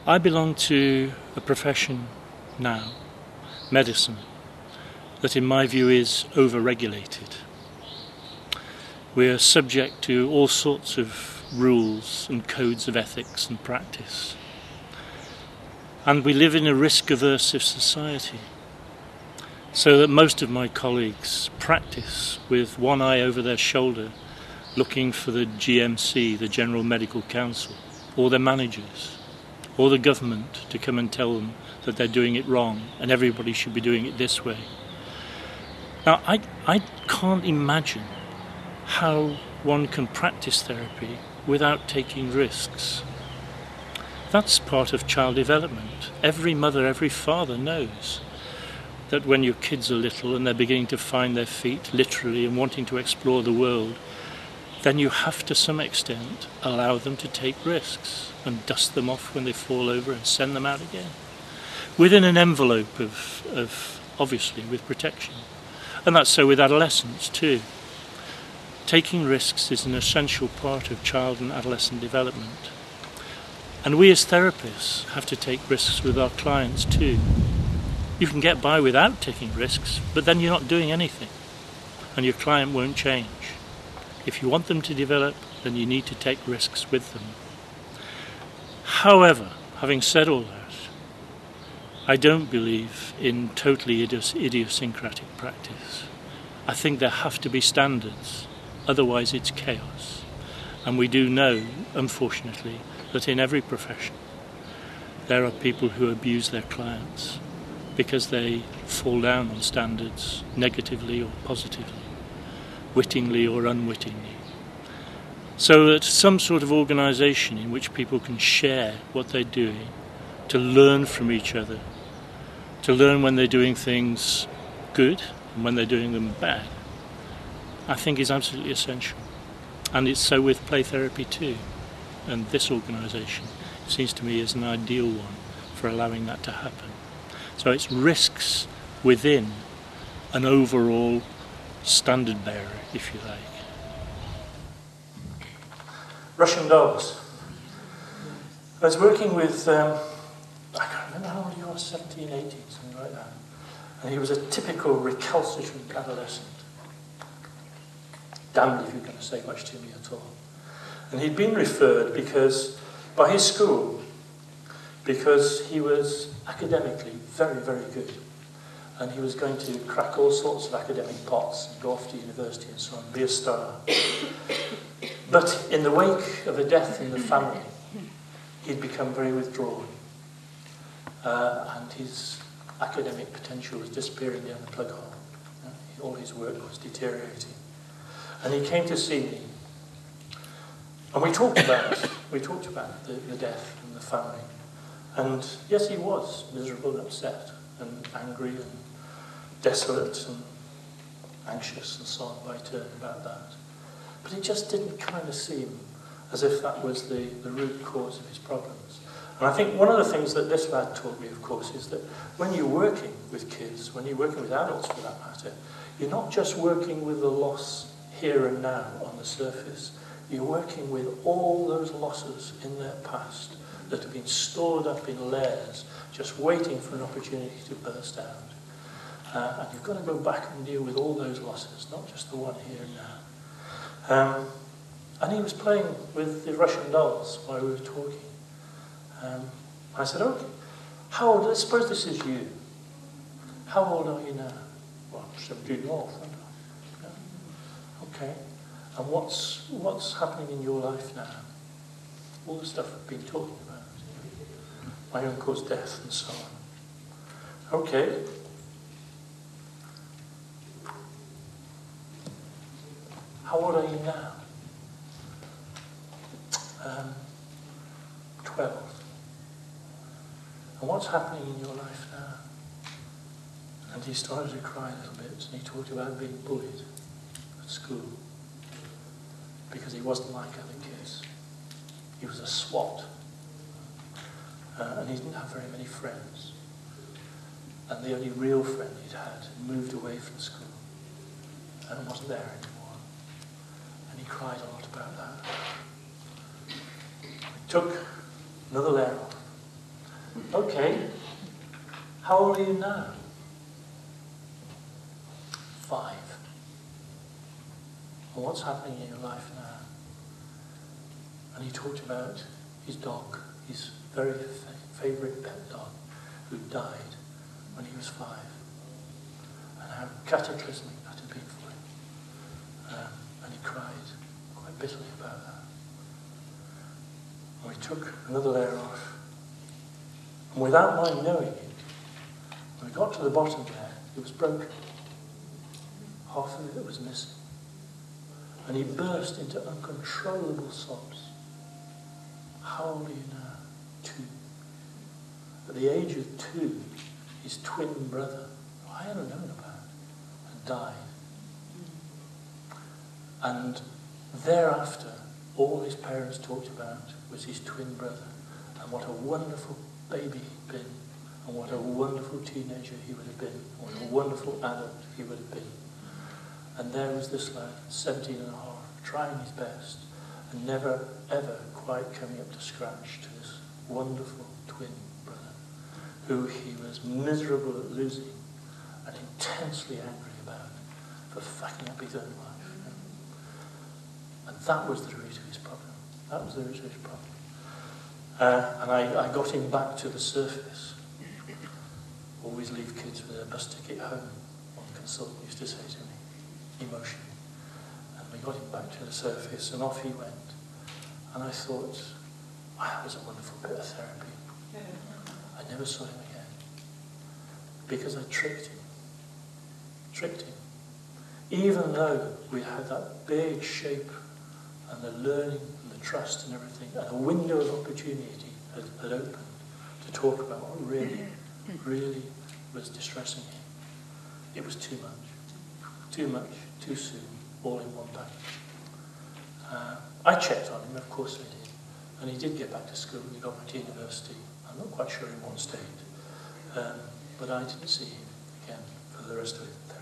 I belong to a profession now, medicine, that in my view is over-regulated. We are subject to all sorts of rules and codes of ethics and practice. And we live in a risk-averse society, so that most of my colleagues practice with one eye over their shoulder, looking for the GMC, the General Medical Council, or their managers, or the government to come and tell them that they're doing it wrong and everybody should be doing it this way. Now, I can't imagine how one can practice therapy without taking risks. That's part of child development. Every mother, every father knows that when your kids are little and they're beginning to find their feet, literally, and wanting to explore the world, then you have to some extent allow them to take risks and dust them off when they fall over and send them out again, within an envelope of obviously with protection. And that's so with adolescents too. Taking risks is an essential part of child and adolescent development. And we as therapists have to take risks with our clients too. You can get by without taking risks, but then you're not doing anything, and your client won't change. If you want them to develop, then you need to take risks with them. However, having said all that, I don't believe in totally idiosyncratic practice. I think there have to be standards, otherwise it's chaos. And we do know, unfortunately, that in every profession there are people who abuse their clients because they fall down on standards negatively or positively, wittingly or unwittingly. So that some sort of organisation in which people can share what they're doing, to learn from each other, to learn when they're doing things good and when they're doing them bad, I think is absolutely essential. And it's so with play therapy too. And this organisation seems to me is an ideal one for allowing that to happen. So it's risks within an overall standard bearer, if you like. Russian dolls. I was working with, I can't remember how old he was, 17, 18, something like that. And he was a typical recalcitrant adolescent. Damned if you're going to say much to me at all. And he'd been referred by his school because he was academically very, very good. And he was going to crack all sorts of academic pots and go off to university and so on, be a star. But in the wake of a death in the family, he'd become very withdrawn. And his academic potential was disappearing down the plug hole. All his work was deteriorating. And he came to see me. And we talked about the death and the family. And yes, he was miserable and upset and angry and desolate and anxious and so on by turn about that. But it just didn't kind of seem as if that was the root cause of his problems. And I think one of the things that this lad taught me, of course, is that when you're working with kids, when you're working with adults for that matter, you're not just working with the loss here and now on the surface. You're working with all those losses in their past that have been stored up in layers, just waiting for an opportunity to burst out. And you've got to go back and deal with all those losses, not just the one here and now. And he was playing with the Russian dolls while we were talking. I said, okay, how old, let's suppose this is you. How old are you now? Well, 17 off, aren't I? Yeah. Okay. And what's happening in your life now? All the stuff we've been talking about. My uncle's death and so on. Okay. How old are you now? 12. And what's happening in your life now? And he started to cry a little bit, and he talked about being bullied at school because he wasn't like other kids. He was a swot. And he didn't have very many friends. And the only real friend he'd had moved away from school and wasn't there anymore. And he cried a lot about that. We took another layer off. Okay, how old are you now? 5. And what's happening in your life now? And he talked about his dog, his very favourite pet dog, who died when he was 5. And how cataclysmic that had been for him. And he cried quite bitterly about that. And we took another layer off. And without my knowing it, when we got to the bottom there, it was broken. Half of it was missing. And he burst into uncontrollable sobs. How old are you now? 2. At the age of 2, his twin brother, who I hadn't known about, had died. And thereafter, all his parents talked about was his twin brother, and what a wonderful baby he'd been, and what a wonderful teenager he would have been, and what a wonderful adult he would have been. And there was this lad, 17 and a half, trying his best, and never, ever quite coming up to scratch to this wonderful twin brother, who he was miserable at losing, and intensely angry about for fucking up his own life. And that was the root of his problem. That was the root of his problem. And I got him back to the surface. Always leave kids with a bus ticket home, one consultant used to say to me, emotionally. And we got him back to the surface, and off he went. And I thought, wow, that was a wonderful bit of therapy. I never saw him again. Because I tricked him. Tricked him. Even though we had that big shape and the learning and the trust and everything, and a window of opportunity had opened to talk about what really, really was distressing him. It was too much. Too much, too soon, all in one package. I checked on him, of course I did. And he did get back to school, and he got back to university. I'm not quite sure in what state. But I didn't see him again for the rest of the therapy.